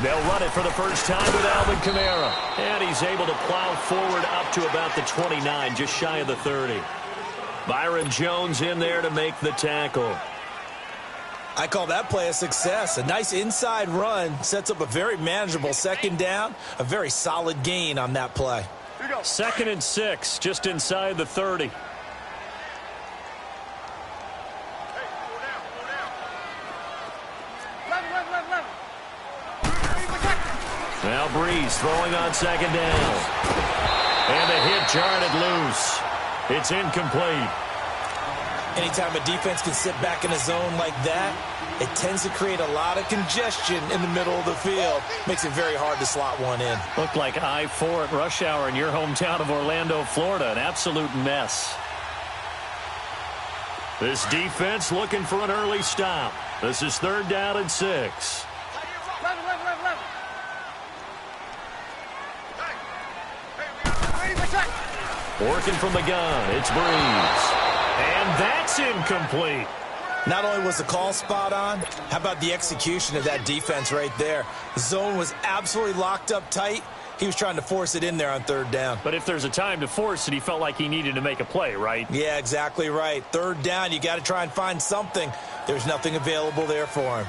They'll run it for the first time with Alvin Kamara. And he's able to plow forward up to about the 29, just shy of the 30. Byron Jones in there to make the tackle. I call that play a success. A nice inside run sets up a very manageable second down. A very solid gain on that play. 2nd and 6, just inside the 30. Now Breeze throwing on 2nd down. And the hit jarred it loose. It's incomplete. Anytime a defense can sit back in a zone like that, it tends to create a lot of congestion in the middle of the field. Makes it very hard to slot one in. Looked like I-4 at rush hour in your hometown of Orlando, Florida. An absolute mess. This defense looking for an early stop. This is 3rd down and 6. Working from the gun, it's Breeze. And that's incomplete. Not only was the call spot on, how about the execution of that defense right there? The zone was absolutely locked up tight. He was trying to force it in there on 3rd down. But if there's a time to force it, he felt like he needed to make a play, right? Yeah, exactly right. 3rd down, you got to try and find something. There's nothing available there for him.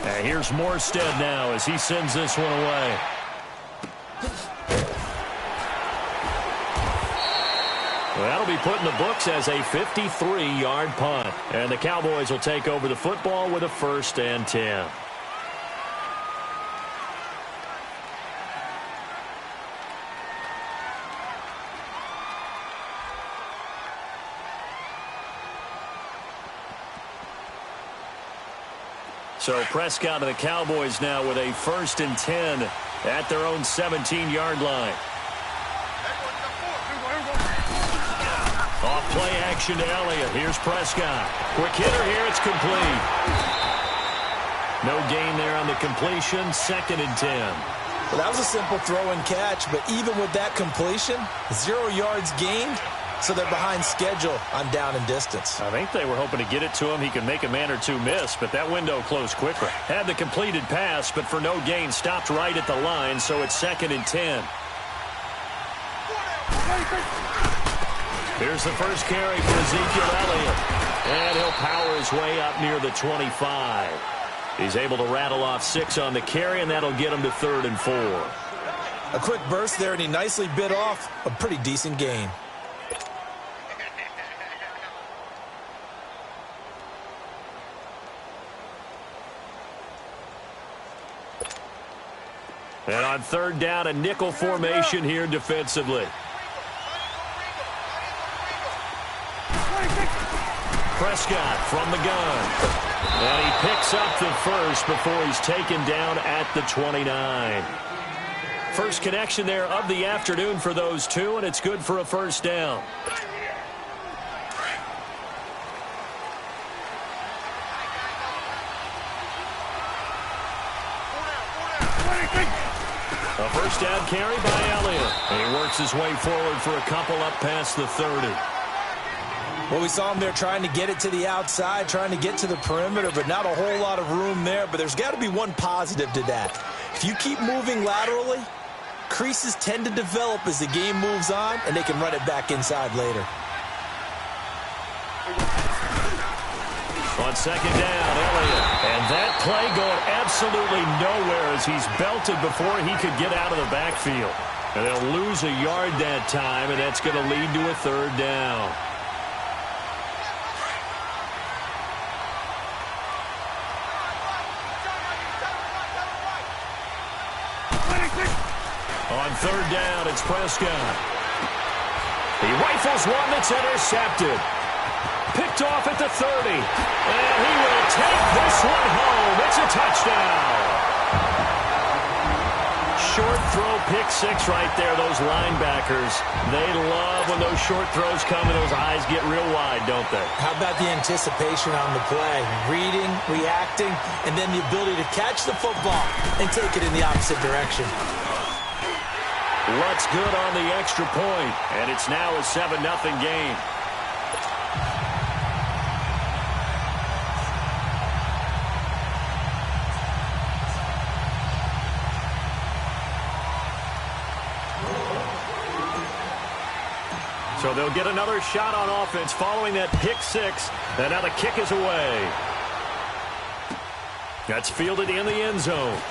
And here's Morstead now as he sends this one away. Well, that'll be put in the books as a 53-yard punt. And the Cowboys will take over the football with a 1st and 10. So Prescott and the Cowboys now with a 1st and 10 at their own 17-yard line. Off play action to Elliott. Here's Prescott. Quick hitter here. It's complete. No gain there on the completion. 2nd and 10. Well, that was a simple throw and catch, but even with that completion, 0 yards gained, so they're behind schedule on down and distance. I think they were hoping to get it to him. He could make a man or two miss, but that window closed quickly. Had the completed pass, but for no gain, stopped right at the line, so it's 2nd and 10. Here's the first carry for Ezekiel Elliott. And he'll power his way up near the 25. He's able to rattle off 6 on the carry, and that'll get him to 3rd and 4. A quick burst there, and he nicely bit off a pretty decent gain. And on 3rd down, a nickel formation here defensively. Prescott from the gun. And he picks up the 1st before he's taken down at the 29. First connection there of the afternoon for those two, and it's good for a 1st down. A 1st down carry by Elliott. And he works his way forward for a couple up past the 30. Well, we saw him there trying to get it to the outside, trying to get to the perimeter, but not a whole lot of room there. But there's got to be one positive to that. If you keep moving laterally, creases tend to develop as the game moves on, and they can run it back inside later. On 2nd down, Elliott. And that play going absolutely nowhere as he's belted before he could get out of the backfield. And they'll lose a yard that time, and that's going to lead to a 3rd down. On 3rd down, it's Prescott. He rifles one that's intercepted. Picked off at the 30. And he will take this one home. It's a touchdown. Short throw, pick 6 right there. Those linebackers, they love when those short throws come and those eyes get real wide, don't they? How about the anticipation on the play? Reading, reacting, and then the ability to catch the football and take it in the opposite direction. Lutt's good on the extra point, and it's now a 7-0 game. So they'll get another shot on offense following that pick six. And now the kick is away. That's fielded in the end zone.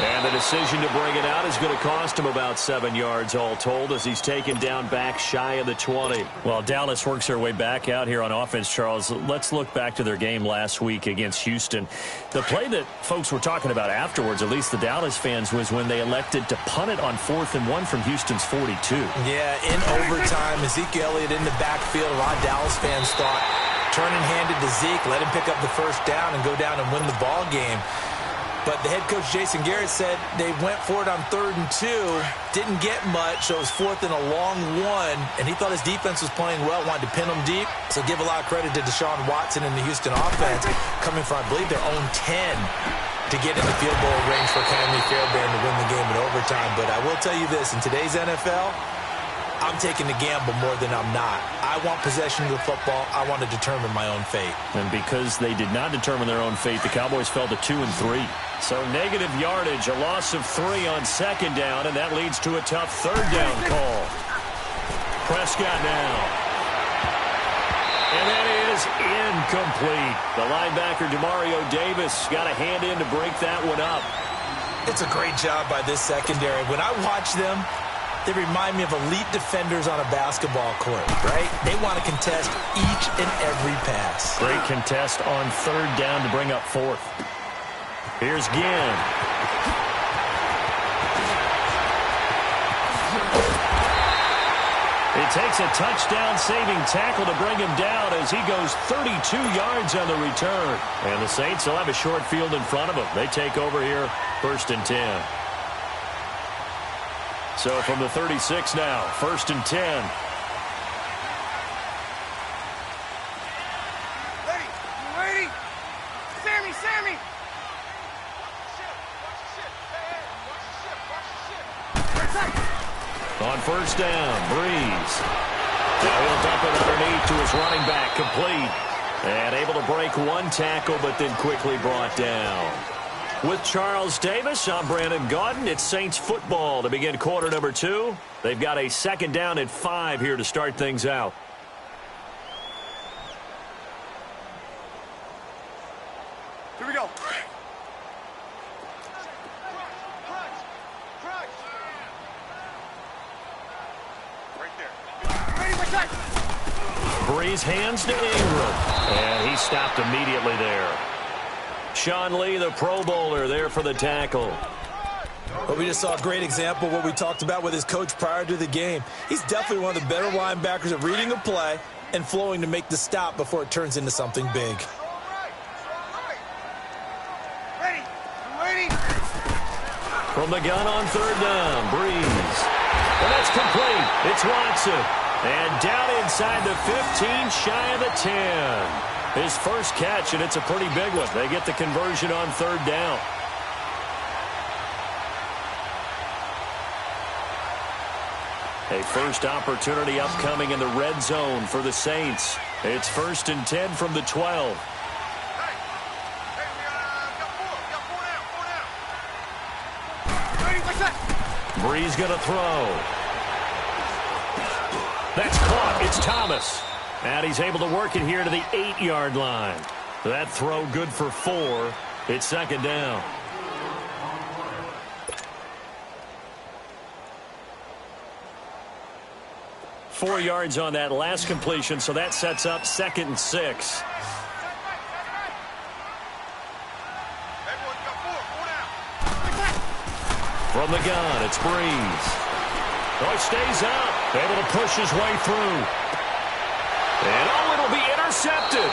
And the decision to bring it out is going to cost him about 7 yards all told as he's taken down back shy of the 20. Well, Dallas works their way back out here on offense, Charles. Let's look back to their game last week against Houston. The play that folks were talking about afterwards, at least the Dallas fans, was when they elected to punt it on 4th and 1 from Houston's 42. Yeah, in overtime, Ezekiel Elliott in the backfield. A lot of Dallas fans thought turning handed to Zeke, let him pick up the first down and go down and win the ball game. But the head coach, Jason Garrett, said they went for it on 3rd and 2, didn't get much, so it was 4th and a long 1, and he thought his defense was playing well, wanted to pin them deep. So give a lot of credit to Deshaun Watson and the Houston offense, coming from, I believe, their own 10 to get in the field goal range for Cammy Fairbairn to win the game in overtime. But I will tell you this, in today's NFL, I'm taking the gamble more than I'm not. I want possession of the football. I want to determine my own fate. And because they did not determine their own fate, the Cowboys fell to 2 and 3. So negative yardage, a loss of 3 on 2nd down, and that leads to a tough 3rd down call. Prescott now. And that is incomplete. The linebacker, Demario Davis, got a hand in to break that one up. It's a great job by this secondary. When I watch them, they remind me of elite defenders on a basketball court, right? They want to contest each and every pass. Great contest on 3rd down to bring up 4th. Here's Ginn. It takes a touchdown-saving tackle to bring him down as he goes 32 yards on the return. And the Saints will have a short field in front of them. They take over here, 1st and 10. So from the 36 now, 1st and 10. Ready? Sammy! On 1st down, Breeze. Now he'll dump it underneath to his running back, complete. And able to break one tackle, but then quickly brought down. With Charles Davis, I'm Brandon Gaudin. It's Saints football to begin quarter number 2. They've got a 2nd down at 5 here to start things out. Here we go. Right there. Ready, my touch. Breeze hands to Ingram. And he stopped immediately there. Sean Lee, the Pro Bowler, there for the tackle. Well, we just saw a great example of what we talked about with his coach prior to the game. He's definitely one of the better linebackers at reading a play and flowing to make the stop before it turns into something big. Ready. From the gun on 3rd down, Breeze. And that's complete. It's Watson. And down inside the 15, shy of the 10. His first catch, and it's a pretty big one. They get the conversion on 3rd down. A first opportunity upcoming in the red zone for the Saints. It's 1st and 10 from the 12. Breeze going to throw. That's caught. It's Thomas. And he's able to work it here to the 8-yard line. That throw good for 4. It's 2nd down. Four yards on that last completion, so that sets up 2nd and 6. From the gun, it's Breeze. Oh, he stays up. Able to push his way through. And oh, it'll be intercepted.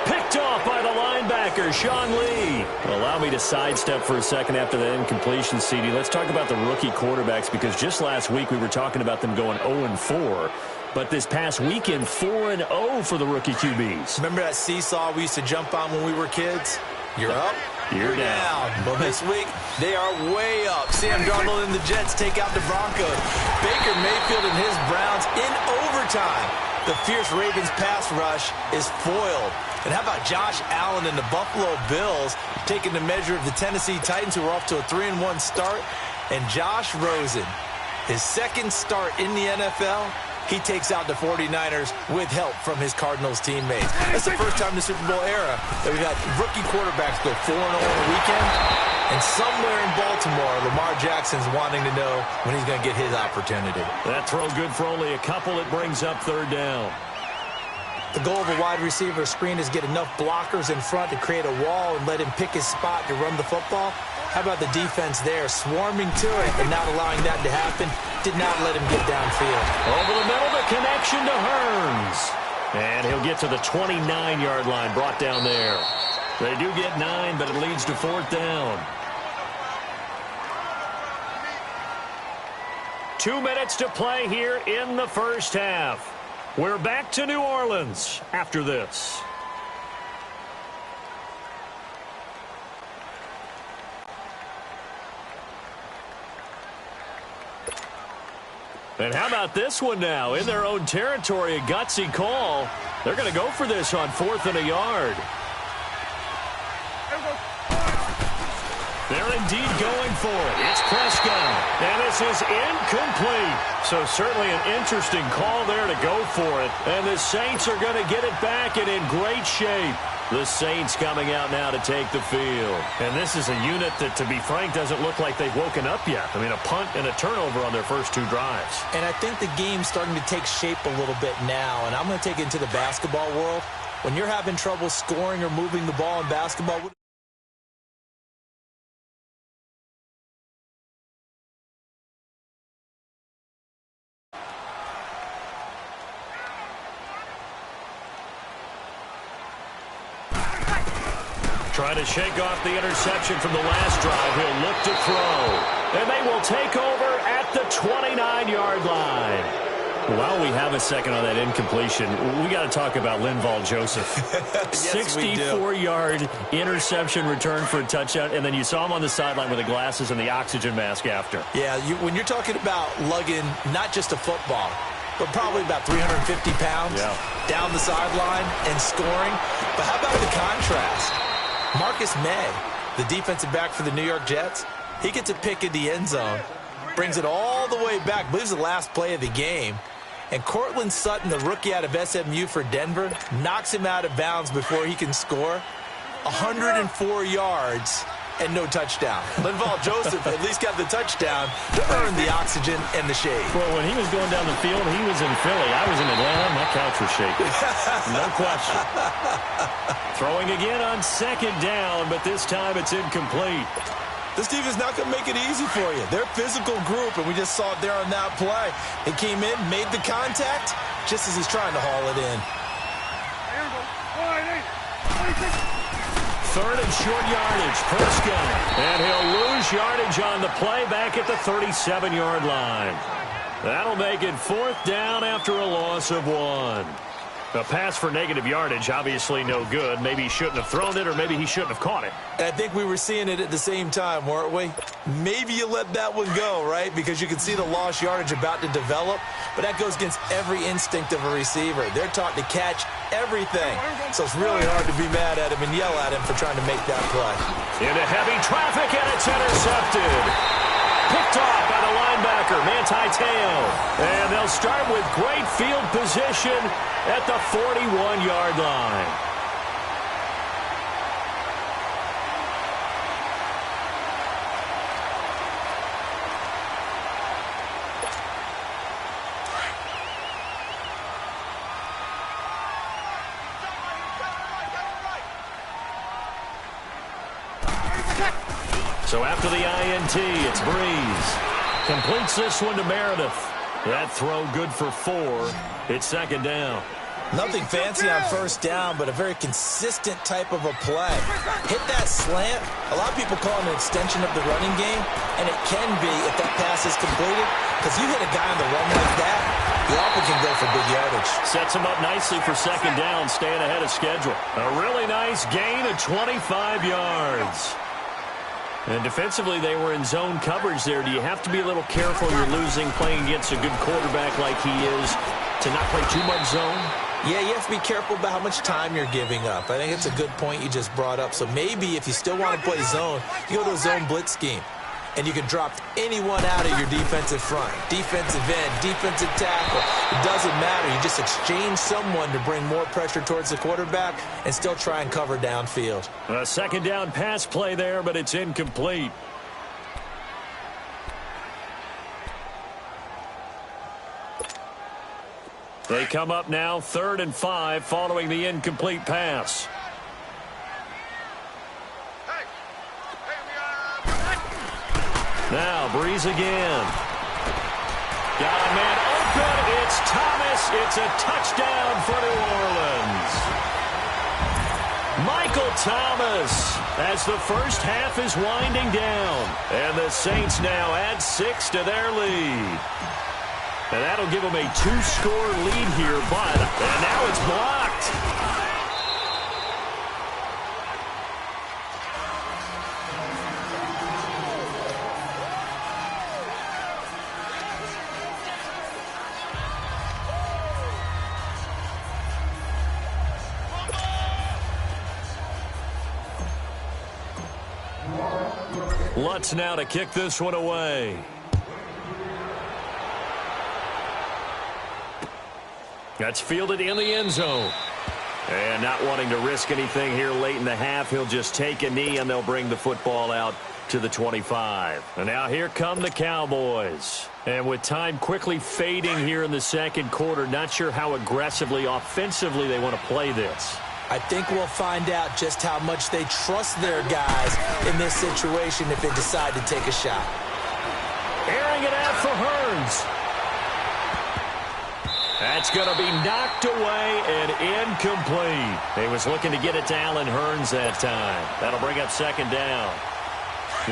Picked off by the linebacker, Sean Lee. Allow me to sidestep for a second after that incompletion, CD. Let's talk about the rookie quarterbacks, because just last week we were talking about them going 0-4. But this past weekend, 4-0 for the rookie QBs. Remember that seesaw we used to jump on when we were kids? You're up, you're down. But this week, they are way up. Sam Darnold and the Jets take out the Broncos. Baker Mayfield and his Browns in overtime. The fierce Ravens pass rush is foiled. And how about Josh Allen and the Buffalo Bills taking the measure of the Tennessee Titans, who are off to a 3-1 start? And Josh Rosen, His second start in the NFL, he takes out the 49ers with help from his Cardinals teammates. That's the first time in the Super Bowl era that we've had rookie quarterbacks go 4-0 on a weekend. And somewhere in Baltimore, Lamar Jackson's wanting to know when he's going to get his opportunity. That throw good for only a couple. It brings up third down. The goal of a wide receiver screen is get enough blockers in front to create a wall and let him pick his spot to run the football. How about the defense there, swarming to it and not allowing that to happen? Did not let him get downfield. Over the middle, the connection to Hearns. And he'll get to the 29-yard line, brought down there. They do get 9, but it leads to fourth down. 2 minutes to play here in the first half. We're back to New Orleans after this. And how about this one now? In their own territory, a gutsy call. They're going to go for this on 4th and a yard. They're indeed going for it. It's Prescott. And this is incomplete. So certainly an interesting call there to go for it. And the Saints are going to get it back and in great shape. The Saints coming out now to take the field. And this is a unit that, to be frank, doesn't look like they've woken up yet. I mean, a punt and a turnover on their first 2 drives. And I think the game's starting to take shape a little bit now. And I'm going to take it into the basketball world. When you're having trouble scoring or moving the ball in basketball, trying to shake off the interception from the last drive. He'll look to throw. And they will take over at the 29-yard line. While we have a second on that incompletion, we got to talk about Linval Joseph. Yes, 64-yard interception return for a touchdown, and then you saw him on the sideline with the glasses and the oxygen mask after. Yeah, when you're talking about lugging not just a football, but probably about 350 pounds down the sideline and scoring. But how about the contrast? Marcus May, the defensive back for the New York Jets, he gets a pick in the end zone, brings it all the way back, I believe it's the last play of the game, and Cortland Sutton, the rookie out of SMU for Denver, knocks him out of bounds before he can score. 104 yards and no touchdown. Linval Joseph at least got the touchdown to earn the oxygen and the shade. Well, when he was going down the field, he was in Philly. I was in Atlanta. My couch was shaking. No question. Throwing again on 2nd down, but this time it's incomplete. This team is not going to make it easy for you. They're a physical group, and we just saw it there on that play. They came in, made the contact, just as he's trying to haul it in. 3rd and short yardage. Prescott. And he'll lose yardage on the play back at the 37-yard line. That'll make it 4th down after a loss of 1. A pass for negative yardage, obviously no good. Maybe he shouldn't have thrown it, or maybe he shouldn't have caught it. I think we were seeing it at the same time, weren't we? Maybe you let that one go, right? Because you can see the lost yardage about to develop. But that goes against every instinct of a receiver. They're taught to catch everything. So it's really hard to be mad at him and yell at him for trying to make that play. Into heavy traffic, and it's intercepted. Picked off by the linebacker, Manti Te'o. And they'll start with great field position at the 41-yard line. So after the INT, it's Breeze. Completes this one to Meredith. That throw good for 4. It's 2nd down. Nothing fancy on 1st down, but a very consistent type of a play. Hit that slant. A lot of people call it an extension of the running game, and it can be if that pass is completed, because you hit a guy on the run like that, he often can go for big yardage. Sets him up nicely for 2nd down, staying ahead of schedule. A really nice gain of 25 yards. And defensively, they were in zone coverage there. Do you have to be a little careful you're losing playing against a good quarterback like he is to not play too much zone? Yeah, you have to be careful about how much time you're giving up. I think it's a good point you just brought up. So maybe if you still want to play zone, you go to a zone blitz scheme. and you can drop anyone out of your defensive front. Defensive end, defensive tackle. It doesn't matter. You just exchange someone to bring more pressure towards the quarterback and still try and cover downfield. A second down pass play there, but it's incomplete. They come up now 3rd and 5 following the incomplete pass. Now Breeze again. Got a man open. It's Thomas. It's a touchdown for New Orleans. Michael Thomas as the first half is winding down. And the Saints now add 6 to their lead. And that'll give them a 2-score lead here, but and now it's blocked. Lutz now to kick this one away. That's fielded in the end zone. And not wanting to risk anything here late in the half, he'll just take a knee and they'll bring the football out to the 25. And now here come the Cowboys. And with time quickly fading here in the second quarter, not sure how aggressively, offensively they want to play this. I think we'll find out just how much they trust their guys in this situation if they decide to take a shot. Airing it out for Hearns. That's going to be knocked away and incomplete. He was looking to get it to Allen Hearns that time. That'll bring up second down.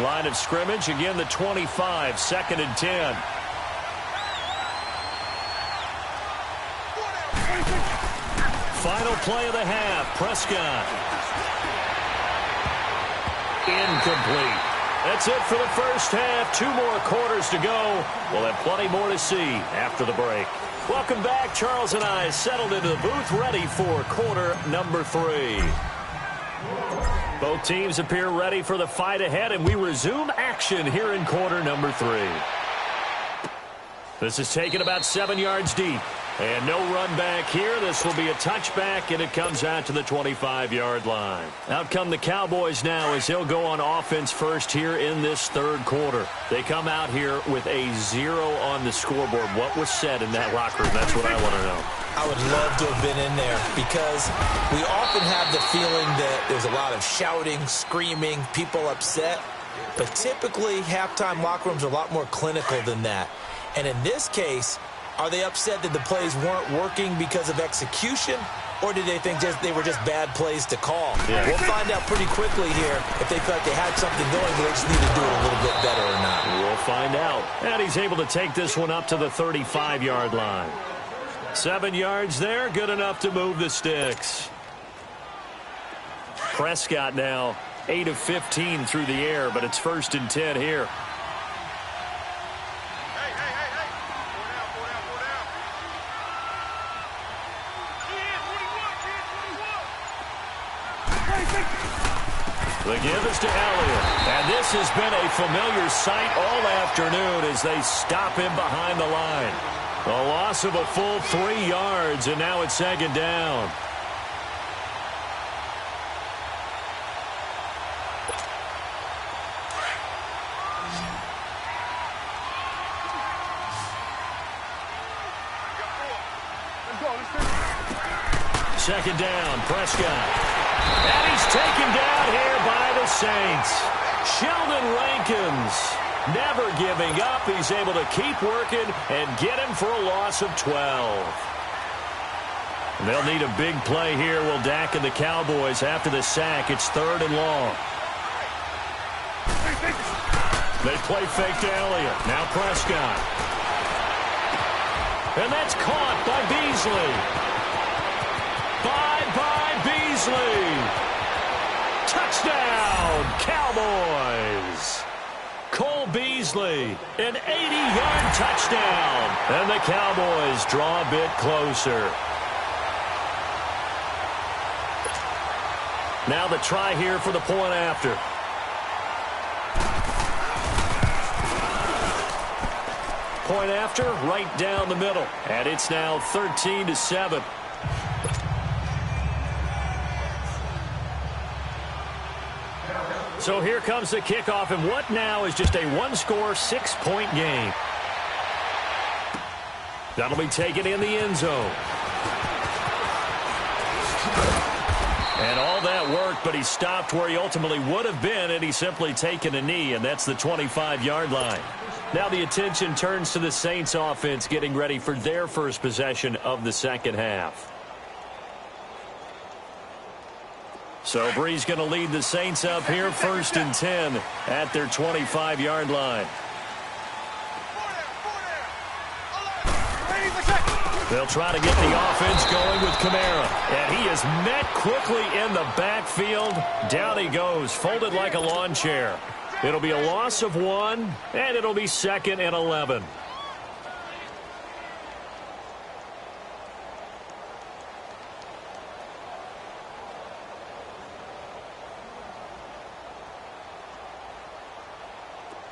Line of scrimmage, again the 25, 2nd and 10. Final play of the half, Prescott. Incomplete. That's it for the first half. 2 more quarters to go. We'll have plenty more to see after the break. Welcome back. Charles and I settled into the booth, ready for quarter number 3. Both teams appear ready for the fight ahead, and we resume action here in quarter number 3. This is taken about 7 yards deep. And no run back here. This will be a touchback, and it comes out to the 25-yard line. Out come the Cowboys now as they'll go on offense first here in this third quarter. They come out here with a 0 on the scoreboard. What was said in that locker room? That's what I want to know. I would love to have been in there because we often have the feeling that there's a lot of shouting, screaming, people upset. But typically, halftime locker rooms are a lot more clinical than that. And in this case, are they upset that the plays weren't working because of execution, or did they think they were just bad plays to call? Yeah. We'll find out pretty quickly here if they felt they had something going, but they just need to do it a little bit better or not. We'll find out. And he's able to take this one up to the 35-yard line. 7 yards there, good enough to move the sticks. Prescott now 8 of 15 through the air, but it's 1st and 10 here. The give is to Elliott. And this has been a familiar sight all afternoon as they stop him behind the line. A loss of a full 3 yards, and now it's 2nd down. Second down, Prescott. And he's taken down here by the Saints. Sheldon Rankins never giving up. He's able to keep working and get him for a loss of 12. They'll need a big play here, will Dak and the Cowboys after the sack. It's 3rd and long. They play fake to Elliott. Now Prescott. And that's caught by Beasley. Bye-bye, Beasley. Touchdown, Cowboys. Cole Beasley, an 80-yard touchdown. And the Cowboys draw a bit closer. Now the try here for the point after. Point after, right down the middle. And it's now 13-7. So here comes the kickoff, and what now is just a one-score, 6-point game. That'll be taken in the end zone. And all that worked, but he stopped where he ultimately would have been, and he's simply taken a knee, and that's the 25-yard line. Now the attention turns to the Saints offense getting ready for their first possession of the second half. So Bree's going to lead the Saints up here, 1st and 10 at their 25-yard line. They'll try to get the offense going with Kamara. And he is met quickly in the backfield. Down he goes, folded like a lawn chair. It'll be a loss of 1, and it'll be 2nd and 11.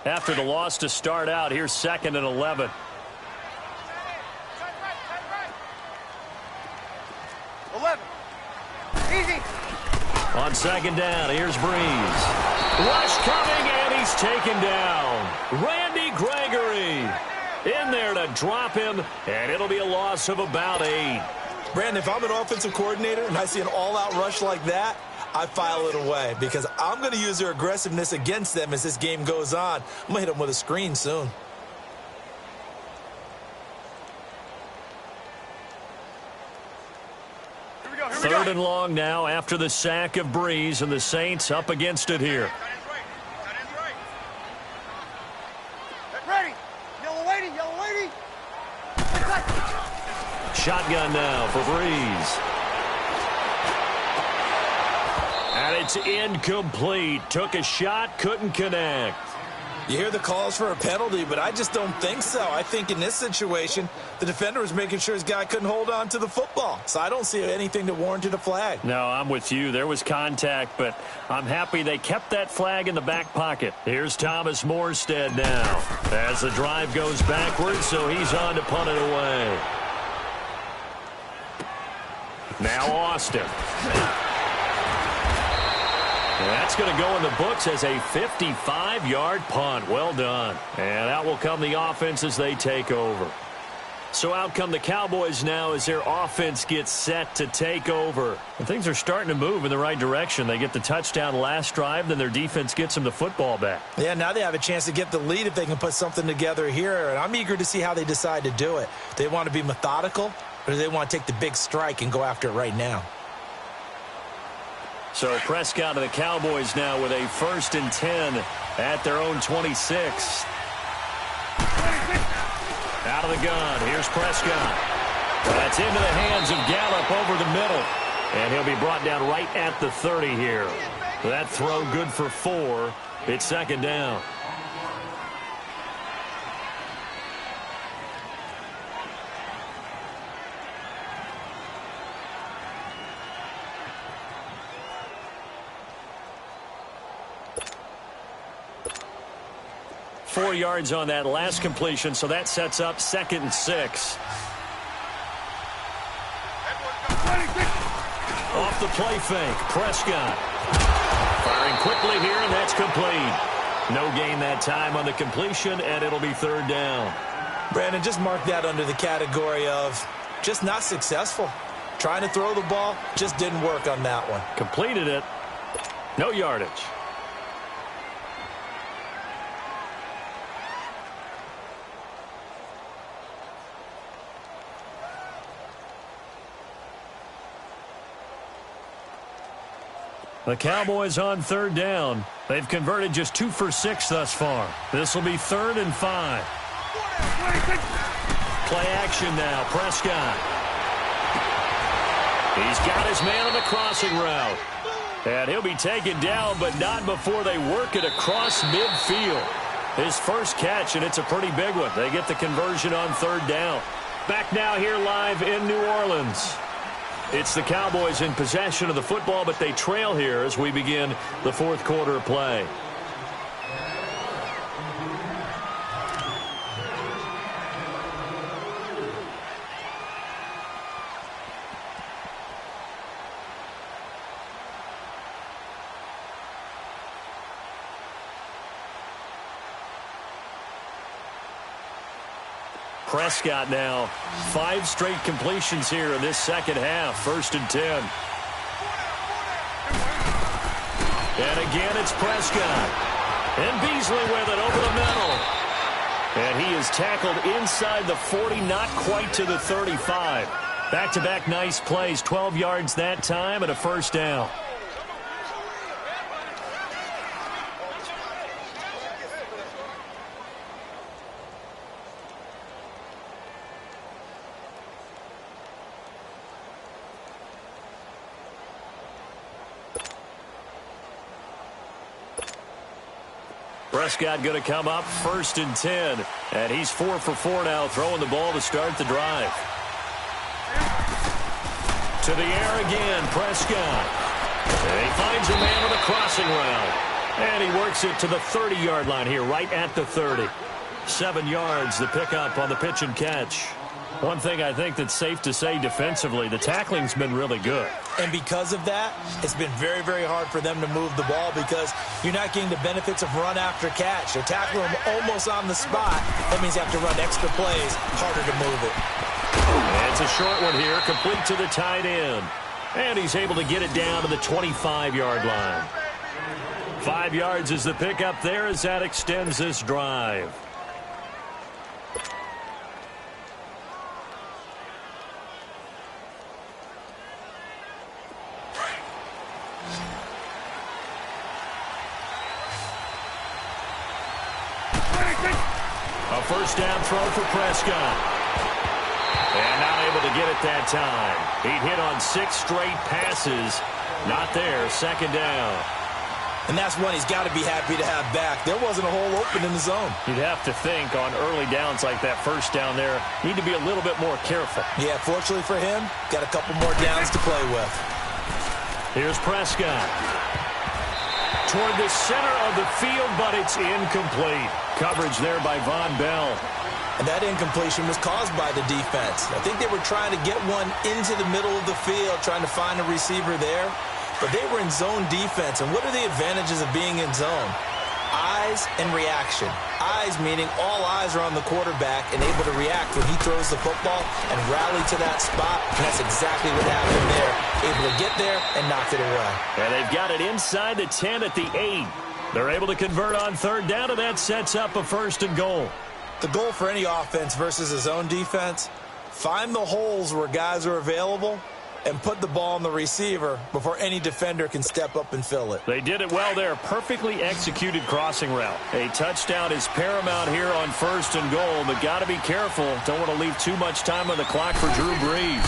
After the loss to start out, here's 2nd and 11. Easy. On 2nd down, here's Breeze. Rush coming, and he's taken down. Randy Gregory in there to drop him, and it'll be a loss of about 8. Brandon, if I'm an offensive coordinator and I see an all-out rush like that, I file it away because I'm going to use their aggressiveness against them as this game goes on. I'm going to hit them with a screen soon. Third and long now after the sack of Breeze, and the Saints up against it here. Ready. Yellow lady. Shotgun now for Breeze. And it's incomplete. Took a shot, couldn't connect. You hear the calls for a penalty, but I just don't think so. I think in this situation, the defender was making sure his guy couldn't hold on to the football. So I don't see anything that warranted a flag. No, I'm with you. There was contact, but I'm happy they kept that flag in the back pocket. Here's Thomas Morstead now as the drive goes backwards, so he's on to punt it away. Now Austin. And that's going to go in the books as a 55-yard punt. Well done. And out will come the offense as they take over. So out come the Cowboys now as their offense gets set to take over. And things are starting to move in the right direction. They get the touchdown last drive, then their defense gets them the football back. Yeah, now they have a chance to get the lead if they can put something together here. And I'm eager to see how they decide to do it. They want to be methodical, or do they want to take the big strike and go after it right now? So Prescott and the Cowboys now with a 1st and 10 at their own 26. Out of the gun. Here's Prescott. That's into the hands of Gallup over the middle. And he'll be brought down right at the 30 here. That throw good for 4. It's 2nd down. Four yards on that last completion, so that sets up 2nd and 6. Off the play fake, Prescott. Firing quickly here, and that's complete. No gain that time on the completion, and it'll be 3rd down. Brandon, just mark that under the category of just not successful. Trying to throw the ball, just didn't work on that one. Completed it. No yardage. The Cowboys on 3rd down. They've converted just 2 for 6 thus far. This will be 3rd and 5. Play action now, Prescott. He's got his man on the crossing route. And he'll be taken down, but not before they work it across midfield. His first catch, and it's a pretty big one. They get the conversion on 3rd down. Back now here live in New Orleans. It's the Cowboys in possession of the football, but they trail here as we begin the 4th quarter of play. Prescott now. 5 straight completions here in this second half. 1st and 10. And again, it's Prescott. And Beasley with it over the middle. And he is tackled inside the 40, not quite to the 35. Back-to-back nice plays, 12 yards that time and a 1st down. Prescott going to come up 1st and 10. And he's 4 for 4 now, throwing the ball to start the drive. To the air again, Prescott. And he finds a man with a crossing route. And he works it to the 30-yard line here, right at the 30. 7 yards, the pickup on the pitch and catch. One thing I think that's safe to say defensively, the tackling's been really good. And because of that, it's been very, very hard for them to move the ball because you're not getting the benefits of run after catch. They're tackling them almost on the spot. That means you have to run extra plays, harder to move it. And it's a short one here, complete to the tight end. And he's able to get it down to the 25-yard line. 5 yards is the pickup there as that extends this drive. A 1st down throw for Prescott. And not able to get it that time. He'd hit on 6 straight passes. Not there. 2nd down. And that's one he's got to be happy to have back. There wasn't a hole open in the zone. You'd have to think on early downs like that 1st down there, need to be a little bit more careful. Yeah, fortunately for him, got a couple more downs to play with. Here's Prescott. Toward the center of the field, but it's incomplete. Coverage there by Von Bell. And that incompletion was caused by the defense. I think they were trying to get one into the middle of the field, trying to find a receiver there. But they were in zone defense. And what are the advantages of being in zone? Eyes and reaction. Eyes meaning all eyes are on the quarterback and able to react when he throws the football and rally to that spot. And that's exactly what happened there. Able to get there and knocked it away. And they've got it inside the 10 at the 8. They're able to convert on 3rd down, and that sets up a 1st and goal. The goal for any offense versus a zone defense, find the holes where guys are available and put the ball on the receiver before any defender can step up and fill it. They did it well there. Perfectly executed crossing route. A touchdown is paramount here on 1st and goal, but got to be careful. Don't want to leave too much time on the clock for Drew Brees.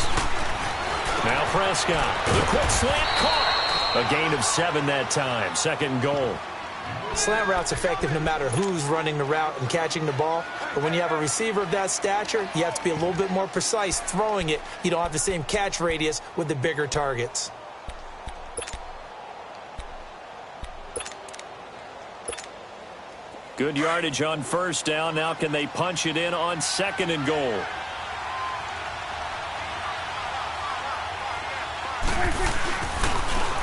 Now Prescott. The quick slant caught. A gain of 7 that time. 2nd and goal. Slant route's effective no matter who's running the route and catching the ball. But when you have a receiver of that stature, you have to be a little bit more precise throwing it. You don't have the same catch radius with the bigger targets. Good yardage on 1st down. Now can they punch it in on 2nd and goal?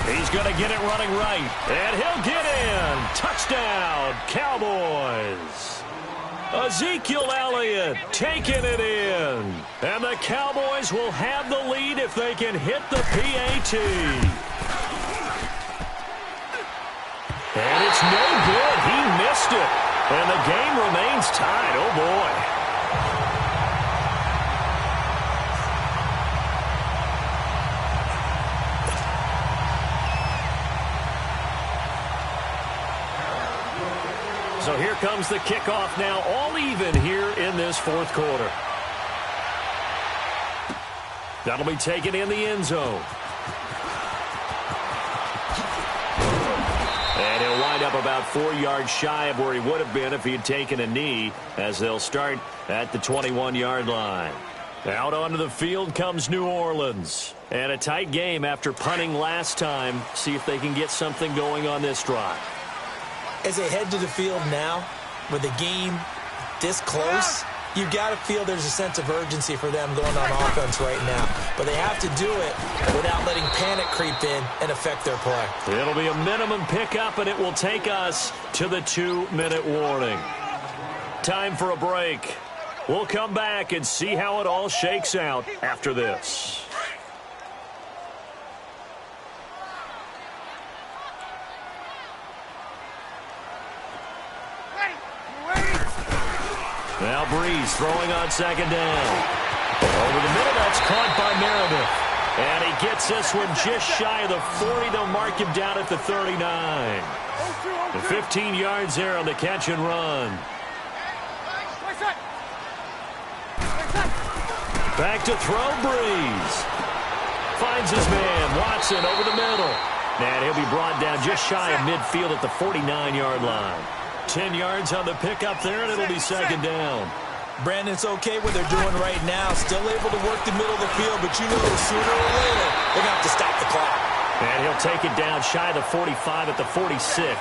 He's going to get it running right. And he'll get in. Touchdown, Cowboys. Ezekiel Elliott taking it in. And the Cowboys will have the lead if they can hit the PAT. And it's no good. He missed it. And the game remains tied. Oh, boy. So here comes the kickoff now, all even here in this 4th quarter. That'll be taken in the end zone. And he'll wind up about 4 yards shy of where he would have been if he had taken a knee, as they'll start at the 21-yard line. Out onto the field comes New Orleans. And a tight game after punting last time. See if they can get something going on this drive. As they head to the field now, with the game this close, you've got to feel there's a sense of urgency for them going on offense right now. But they have to do it without letting panic creep in and affect their play. It'll be a minimum pickup, and it will take us to the 2-minute warning. Time for a break. We'll come back and see how it all shakes out after this. Now Breeze throwing on second down. Over the middle, that's caught by Meredith. And he gets this one just shy of the 40. They'll mark him down at the 39. The 15 yards there on the catch and run. Back to throw, Breeze. Finds his man, Watson, over the middle. And he'll be brought down just shy of midfield at the 49-yard line. 10 yards on the pickup there, and it'll be second down. Brandon, it's okay what they're doing right now. Still able to work the middle of the field, but you know sooner or later they're going to have to stop the clock. And he'll take it down shy of the 45 at the 46.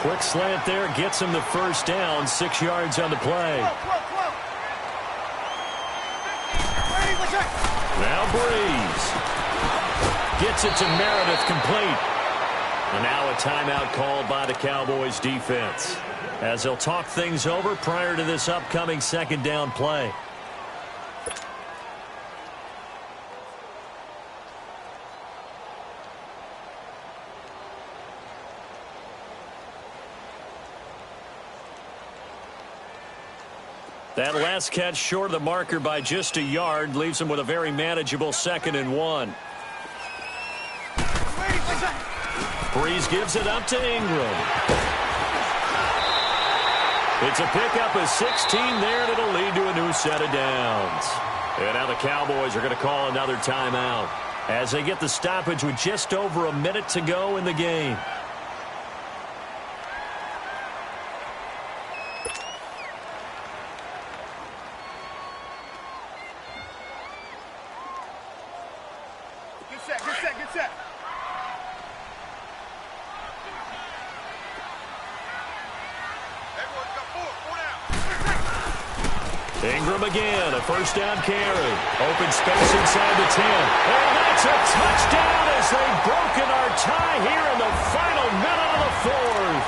Quick slant there, gets him the first down, 6 yards on the play. Now Breeze. Gets it to Meredith, complete. And now a timeout called by the Cowboys defense, as they'll talk things over prior to this upcoming second down play. That last catch short of the marker by just a yard leaves him with a very manageable 2nd and 1. Breeze gives it up to Ingram. It's a pickup of 16 there, and it'll lead to a new set of downs. And now the Cowboys are going to call another timeout as they get the stoppage with just over a minute to go in the game. Get set, get set, get set. Ingram again, a first down carry. Open space inside the 10. And that's a touchdown as they've broken our tie here in the final minute of the fourth.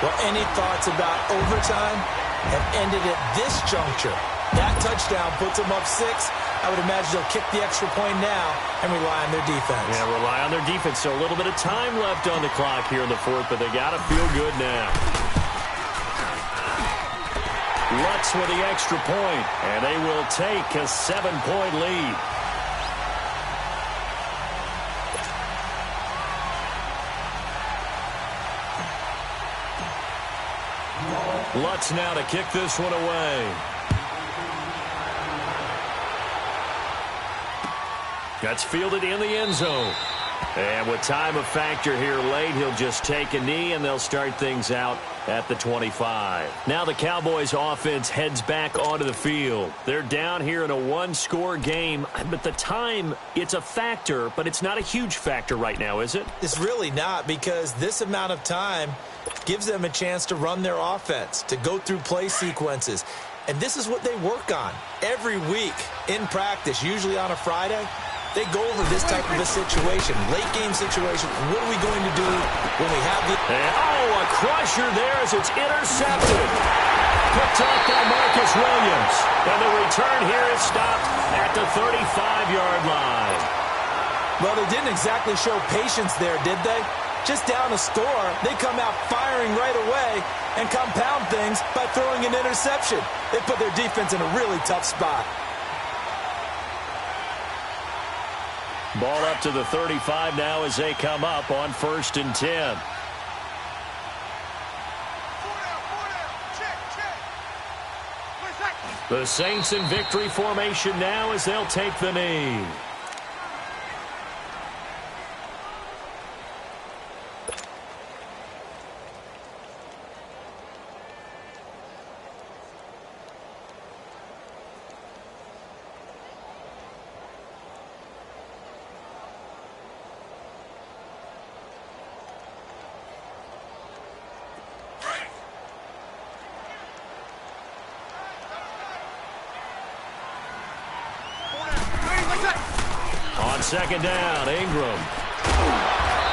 Well, any thoughts about overtime have ended at this juncture. That touchdown puts them up 6. I would imagine they'll kick the extra point now and rely on their defense. Yeah, rely on their defense. So a little bit of time left on the clock here in the fourth, but they got to feel good now. Lutz with the extra point, and they will take a 7-point lead. Lutz now to kick this one away. That's fielded in the end zone. And with time a factor here late, he'll just take a knee, and they'll start things out at the 25. Now the Cowboys offense heads back onto the field. They're down here in a one-score game, but the time, it's a factor, but it's not a huge factor right now, is it? It's really not, because this amount of time gives them a chance to run their offense, to go through play sequences. And this is what they work on every week in practice, usually on a Friday. They go over this type of a situation, late-game situation. What are we going to do when we have the... And, a crusher there as it's intercepted. Picked off by Marcus Williams. And the return here is stopped at the 35-yard line. Well, they didn't exactly show patience there, did they? Just down a score, they come out firing right away and compound things by throwing an interception. They put their defense in a really tough spot. Ball up to the 35 now as they come up on 1st and 10. The Saints in victory formation now as they'll take the knee. On second down, Ingram.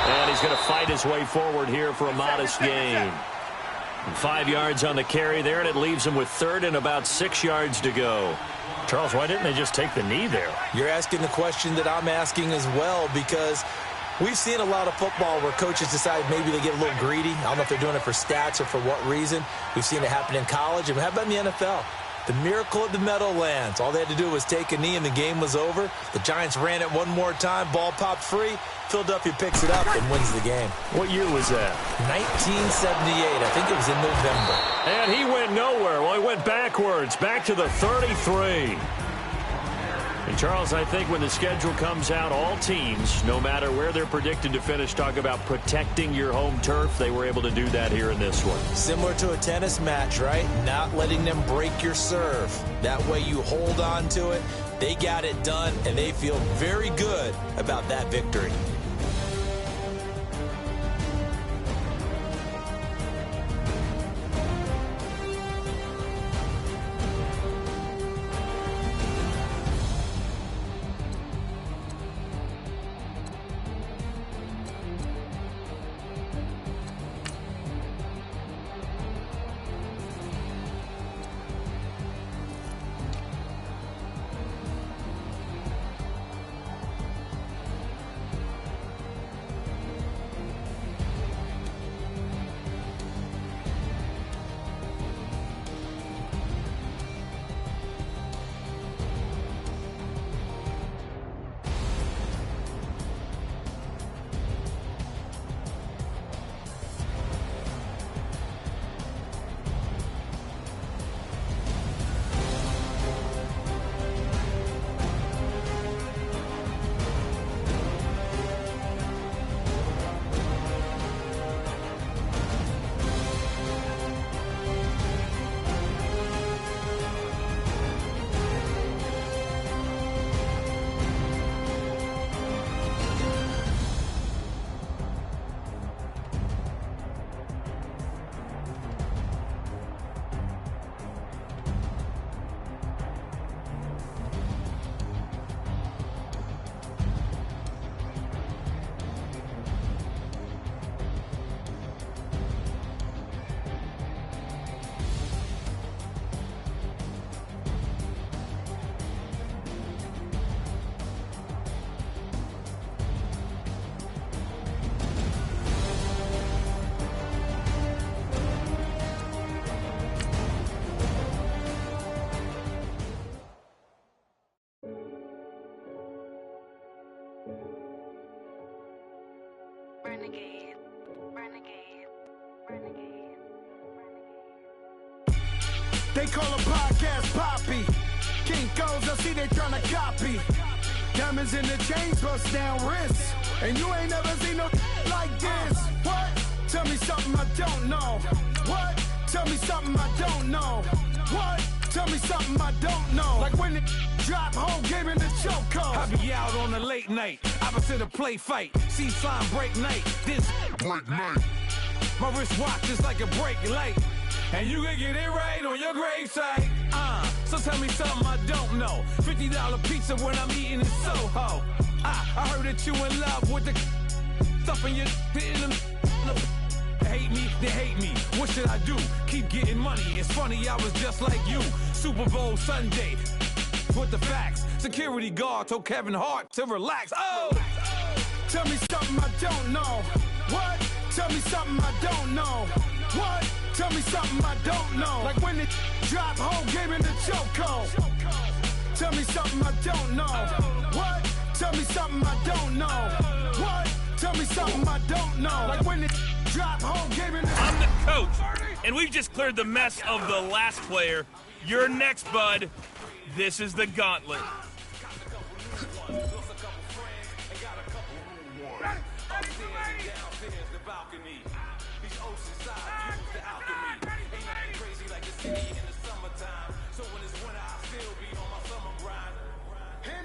And he's going to fight his way forward here for a modest gain. 5 yards on the carry there, and it leaves them with third and about 6 yards to go. Charles, why didn't they just take the knee there? You're asking the question that I'm asking as well, because we've seen a lot of football where coaches decide maybe they get a little greedy. I don't know if they're doing it for stats or for what reason. We've seen it happen in college. And how about in the NFL? The miracle of the Meadowlands. All they had to do was take a knee and the game was over. The Giants ran it one more time. Ball popped free. Philadelphia picks it up and wins the game. What year was that? 1978. I think it was in November. And he went nowhere. Well, he went backwards, back to the 33. And, Charles, I think when the schedule comes out, all teams, no matter where they're predicted to finish, talk about protecting your home turf. They were able to do that here in this one. Similar to a tennis match, right? Not letting them break your serve. That way you hold on to it. They got it done, and they feel very good about that victory. Renegade, renegade, renegade, renegade. They call a podcast Poppy. Kinkos, I see they tryna copy. Diamonds in the chains, bust down wrists. And you ain't never seen no like this. What? Tell me something I don't know. What? Tell me something I don't know. What? Tell me something I don't know. Like when it drop, whole game in the chokehold. I be out on a late night, opposite a play fight. See slime break night, this break night. My wrist watch is like a break light. And you can get it right on your gravesite. So tell me something I don't know. $50 pizza when I'm eating in Soho. I heard that you in love with the stuff in your in them. Hate me, they hate me. What should I do? Keep getting money. It's funny, I was just like you. Super Bowl Sunday. With the facts. Security guard told Kevin Hart to relax. Oh! Tell me something I don't know. What? Tell me something I don't know. What? Tell me something I don't know. Like when it drop, whole game in the chokehold. Tell me something I don't know. What? Tell me something I don't know. What? Tell me something I don't know. Like when it drop, whole game in the I'm the coach, and we've just cleared the mess of the last player. You're next, bud. This is the gauntlet.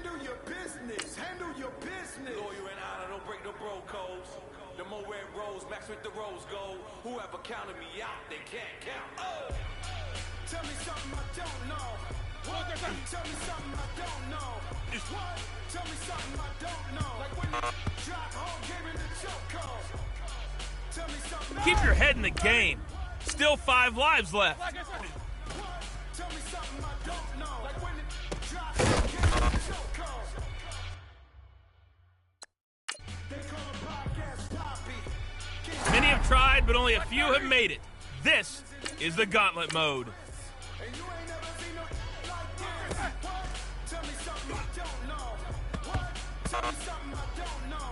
handle your business. Handle your business. Lawyer and honor, don't break no bro codes. The more red rose, max with the rose gold. Whoever counted me out, they can't count. Oh! Tell me something I don't know. What? Tell me something I don't know. What? Tell me something I don't know. Like when you drop, whole game in the chokehold. Tell me something. Keep your head in the game. Still 5 lives left. Tell me something I don't know. Like when it drops, choke. They call a podcast Poppy. Many have tried, but only a few have made it. This is the gauntlet mode. And you ain't never seen no like this. What? Tell me something I don't know. What? Tell me something I don't know.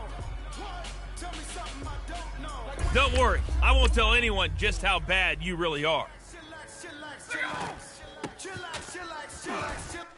What? Tell me something I don't know. Like Don't worry, I won't tell anyone just how bad you really are. chillax.